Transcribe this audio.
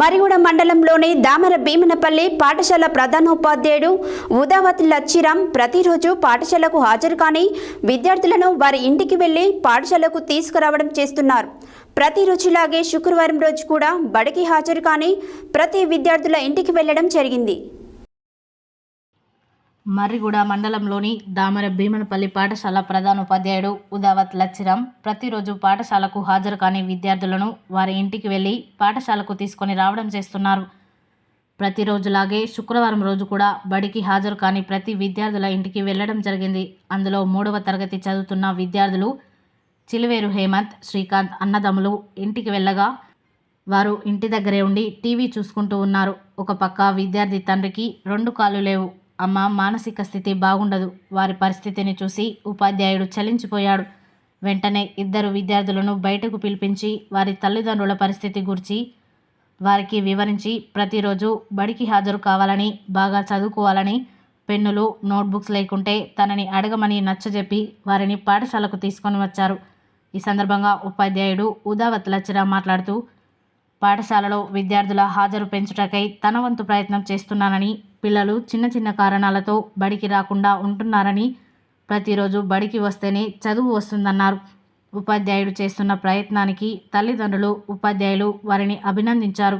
మరిగూడ మండలంలోని దామర భీమనపల్లి పాఠశాల ప్రధానోపాధ్యాయుడు ఉదావత్ లచ్చిరామ్ ప్రతిరోజు పాఠశాలకు హాజరు కాని విద్యార్థులను వారి ఇంటికి వెళ్లి పాఠశాలకు తీసుకురావడం చేస్తున్నారు. ప్రతిరోజులాగే శుక్రవారం రోజు కూడా బడికి హాజరు కాని ప్రతి విద్యార్థుల ఇంటికి వెళ్లడం జరిగింది. మర్రిగూడ మండలంలోని దామర భీమనపల్లి పాఠశాల ప్రధానోపాధ్యాయుడు ఉదావత్ లచ్చిరామ్ ప్రతిరోజు పాఠశాలకు హాజరు కాని విద్యార్థులను వారి ఇంటికి వెళ్లి పాఠశాలకు తీసుకొని రావడం చేస్తున్నారు. ప్రతిరోజులాగే శుక్రవారం రోజు కూడా బడికి హాజరు కాని ప్రతి విద్యార్థుల ఇంటికి వెళ్లడం జరిగింది. అందులో 3వ తరగతి చదువుతున్న విద్యార్థులు చిలివేరు హేమంత్, శ్రీకాంత్ అన్నదమ్ములు ఇంటికి వెళ్ళగా వారు ఇంటి దగ్గరే ఉండి టీవీ చూసుకుంటూ ఉన్నారు. ఒక పక్క విద్యార్థి తండ్రికి 2 కాళ్ళు లేవు. అమ్మ మానసిక స్థితి బాగుండదు. వారి పరిస్థితిని చూసి ఉపాధ్యాయుడు చలించిపోయాడు. వెంటనే 2 విద్యార్థులను బయటకు పిలిపించి వారి తల్లిదండ్రుల పరిస్థితి గురించి వారికి వివరించి ప్రతిరోజు బడికి హాజరు కావాలని, బాగా చదువుకోవాలని, పెన్నులు, నోట్బుక్స్ లేకుంటే తనని అడగమని నచ్చజెప్పి వారిని పాఠశాలకు తీసుకొని వచ్చారు. ఈ సందర్భంగా ఉపాధ్యాయుడు ఉదావత్ లచ్చిరామ్ మాట్లాడుతూ, పాఠశాలలో విద్యార్థుల హాజరు పెంచుటకై తన వంతు ప్రయత్నం చేస్తున్నానని, పిల్లలు చిన్న చిన్న కారణాలతో బడికి రాకుండా ఉంటున్నారని, ప్రతిరోజు బడికి వస్తేనే చదువు వస్తుందన్నారు. ఉపాధ్యాయుడు చేస్తున్న ప్రయత్నానికి తల్లిదండ్రులు, ఉపాధ్యాయులు వారిని అభినందించారు.